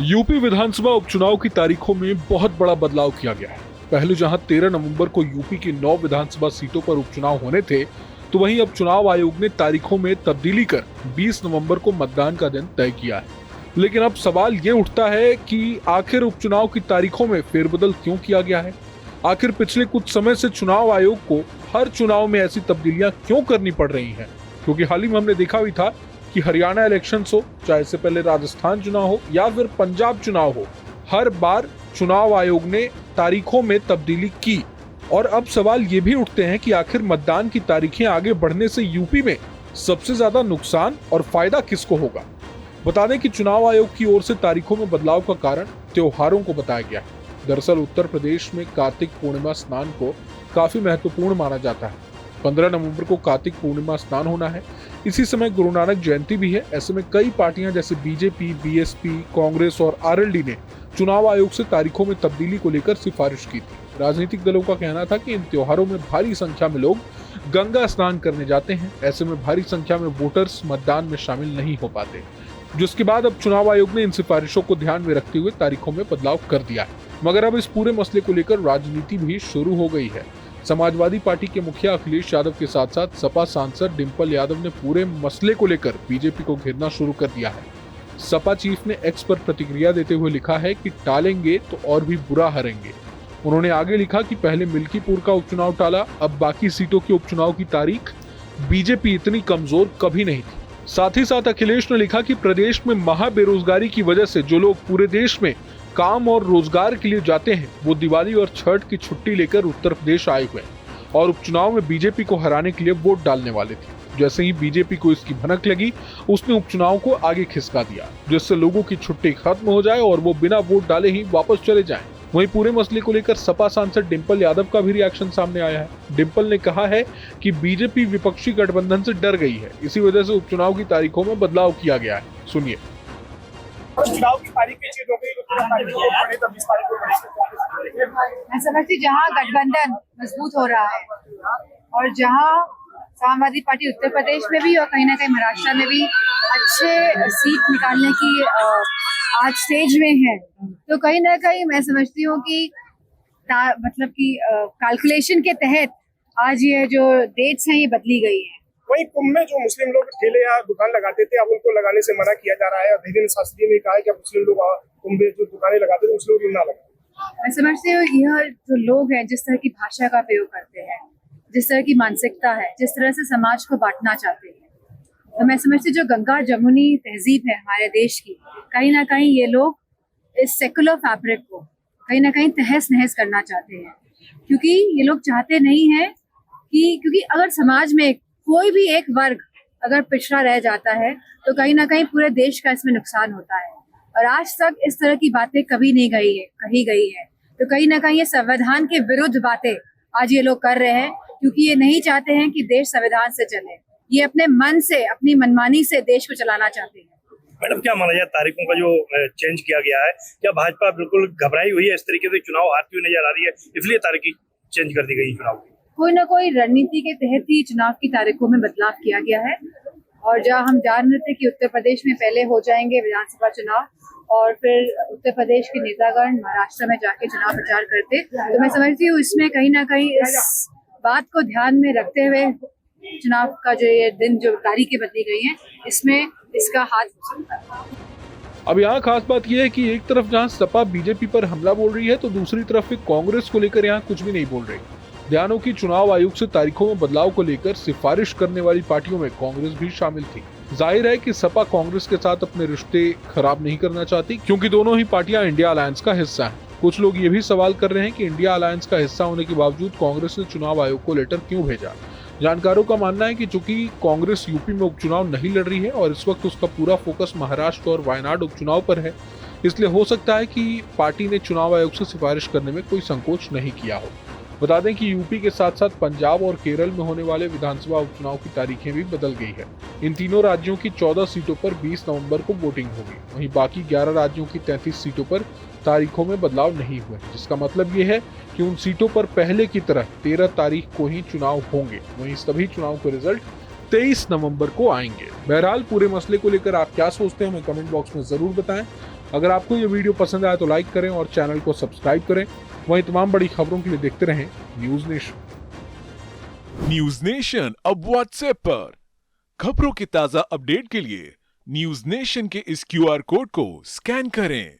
UP विधानसभा उपचुनाव की तारीखों में बहुत बड़ा बदलाव किया गया है। पहले जहां 13 नवंबर को यूपी की 9 विधानसभा सीटों पर उपचुनाव होने थे, तो वहीं अब चुनाव आयोग ने तारीखों में तब्दीली कर 20 नवंबर को मतदान का दिन तय किया है। लेकिन अब सवाल ये उठता है कि आखिर उपचुनाव की तारीखों में फेरबदल क्यों किया गया है? आखिर पिछले कुछ समय से चुनाव आयोग को हर चुनाव में ऐसी तब्दीलियां क्यों करनी पड़ रही हैं? क्योंकि हाल ही में हमने देखा भी था कि हरियाणा इलेक्शंस हो, चाहे इससे पहले राजस्थान चुनाव हो या फिर पंजाब चुनाव हो, हर बार चुनाव आयोग ने तारीखों में तब्दीली की। और अब सवाल ये भी उठते हैं कि आखिर मतदान की तारीखें आगे बढ़ने से यूपी में सबसे ज्यादा नुकसान और फायदा किसको होगा? बता दें कि चुनाव आयोग की ओर से तारीखों में बदलाव का कारण त्योहारों को बताया गया है। दरअसल उत्तर प्रदेश में कार्तिक पूर्णिमा स्नान को काफी महत्वपूर्ण माना जाता है। 15 नवंबर को कार्तिक पूर्णिमा स्नान होना है। इसी समय गुरु नानक जयंती भी है। ऐसे में कई पार्टियां जैसे बीजेपी, बीएसपी, कांग्रेस और आरएलडी ने चुनाव आयोग से तारीखों में तब्दीली को लेकर सिफारिश की थी। राजनीतिक दलों का कहना था कि इन त्योहारों में भारी संख्या में लोग गंगा स्नान करने जाते हैं। ऐसे में भारी संख्या में वोटर्स मतदान में शामिल नहीं हो पाते, जिसके बाद अब चुनाव आयोग ने इन सिफारिशों को ध्यान में रखते हुए तारीखों में बदलाव कर दिया है। मगर अब इस पूरे मसले को लेकर राजनीति भी शुरू हो गई है। समाजवादी पार्टी के मुखिया अखिलेश यादव के साथ साथ सपा सांसद डिंपल यादव ने पूरे मसले को लेकर बीजेपी को घेरना शुरू कर दिया है। सपा चीफ ने एक्स पर प्रतिक्रिया देते हुए लिखा है कि टालेंगे तो और भी बुरा हारेंगे। उन्होंने आगे लिखा कि पहले मिल्कीपुर का उपचुनाव टाला, अब बाकी सीटों के उपचुनाव की तारीख। बीजेपी इतनी कमजोर कभी नहीं थी। साथ ही साथ अखिलेश ने लिखा कि प्रदेश में महा बेरोजगारी की वजह से जो लोग पूरे देश में काम और रोजगार के लिए जाते हैं, वो दिवाली और छठ की छुट्टी लेकर उत्तर प्रदेश आए हुए हैं और उपचुनाव में बीजेपी को हराने के लिए वोट डालने वाले थे। जैसे ही बीजेपी को इसकी भनक लगी, उसने उपचुनाव को आगे खिसका दिया, जिससे लोगों की छुट्टी खत्म हो जाए और वो बिना वोट डाले ही वापस चले जाएं। वहीं पूरे मसले को लेकर सपा सांसद डिंपल यादव का भी रिएक्शन सामने आया है। डिंपल ने कहा है कि बीजेपी विपक्षी गठबंधन से डर गई है, इसी वजह से उपचुनाव की तारीखों में बदलाव किया गया है। सुनिए। चुनाव की तारीख चेंज हो गई तो 20 तारीख को पड़ेगी। मैं समझती जहाँ गठबंधन मजबूत हो रहा है और जहाँ समाजवादी पार्टी उत्तर प्रदेश में भी और कहीं ना कहीं महाराष्ट्र में भी अच्छे सीट निकालने की आज स्टेज में है, तो कहीं ना कहीं मैं समझती हूँ कि मतलब कि कैलकुलेशन के तहत आज ये जो डेट्स हैं ये बदली गई है। वही कुंभ में जो मुस्लिम लोग ठेले या दुकान लगाते थे, अब उनको लगाने से मना किया जा रहा है। धीरेन्द्र शास्त्री ने कहा है कि अब मुस्लिम लोग कुंभ में जो दुकानें लगाते थे मुस्लिम लोग ना लगाए। मैं समझती हूँ यह जो लोग हैं, जिस तरह की भाषा का प्रयोग करते हैं, जिस तरह की मानसिकता है, जिस तरह से समाज को बांटना चाहते हैं, तो मैं समझती हूँ जो गंगा जमुनी तहजीब है हमारे देश की, कहीं ना कहीं ये लोग इस सेकुलर फैब्रिक को कहीं ना कहीं तहस नहस करना चाहते हैं। क्योंकि ये लोग चाहते नहीं है क्योंकि अगर समाज में कोई भी एक वर्ग अगर पिछड़ा रह जाता है तो कहीं ना कहीं पूरे देश का इसमें नुकसान होता है। और आज तक इस तरह की बातें कभी नहीं कही गई है। तो कहीं ना कहीं ये संविधान के विरुद्ध बातें आज ये लोग कर रहे हैं, क्योंकि ये नहीं चाहते हैं कि देश संविधान से चले। ये अपने मन से, अपनी मनमानी से देश को चलाना चाहते हैं। मैडम, क्या माना जाए तारीखों का जो चेंज किया गया है, क्या भाजपा बिल्कुल घबराई हुई है, इस तरीके से चुनाव हारती हुई नजर आ रही है, इसलिए तारीख चेंज कर दी गई चुनाव की? कोई ना कोई रणनीति के तहत ही चुनाव की तारीखों में बदलाव किया गया है। और जहाँ हम जान रहे थे कि उत्तर प्रदेश में पहले हो जाएंगे विधानसभा चुनाव और फिर उत्तर प्रदेश के नेतागण महाराष्ट्र में जाके चुनाव प्रचार करते, तो मैं समझती हूँ इसमें कहीं ना कहीं इस बात को ध्यान में रखते हुए चुनाव का जो ये दिन, जो तारीखें बदली गई हैं, इसमें इसका हाथ हो सकता है। अब यहाँ खास बात यह है कि एक तरफ जहाँ सपा बीजेपी पर हमला बोल रही है, तो दूसरी तरफ कांग्रेस को लेकर यहाँ कुछ भी नहीं बोल रही। ध्यान हो कि चुनाव आयोग से तारीखों में बदलाव को लेकर सिफारिश करने वाली पार्टियों में कांग्रेस भी शामिल थी। जाहिर है कि सपा कांग्रेस के साथ अपने रिश्ते खराब नहीं करना चाहती, क्योंकि दोनों ही पार्टियां इंडिया अलायंस का हिस्सा हैं। कुछ लोग ये भी सवाल कर रहे हैं कि इंडिया अलायंस का हिस्सा होने के बावजूद कांग्रेस ने चुनाव आयोग को लेटर क्यों भेजा। जानकारों का मानना है कि चूंकि कांग्रेस यूपी में उपचुनाव नहीं लड़ रही है और इस वक्त उसका पूरा फोकस महाराष्ट्र और वायनाड उपचुनाव पर है, इसलिए हो सकता है कि पार्टी ने चुनाव आयोग से सिफारिश करने में कोई संकोच नहीं किया हो। बता दें कि यूपी के साथ साथ पंजाब और केरल में होने वाले विधानसभा उपचुनाव की तारीखें भी बदल गई है। इन तीनों राज्यों की 14 सीटों पर 20 नवंबर को वोटिंग होगी। वहीं बाकी 11 राज्यों की 33 सीटों पर तारीखों में बदलाव नहीं हुए, जिसका मतलब ये है कि उन सीटों पर पहले की तरह 13 तारीख को ही चुनाव होंगे। वहीं सभी चुनाव के रिजल्ट 23 नवंबर को आएंगे। बहरहाल पूरे मसले को लेकर आप क्या सोचते हैं, हमें कमेंट बॉक्स में जरूर बताएं। अगर आपको ये वीडियो पसंद आया तो लाइक करें और चैनल को सब्सक्राइब करें। वहीं तमाम बड़ी खबरों के लिए देखते रहें न्यूज नेशन। न्यूज नेशन अब व्हाट्सएप पर खबरों के ताजा अपडेट के लिए न्यूज नेशन के इस QR कोड को स्कैन करें।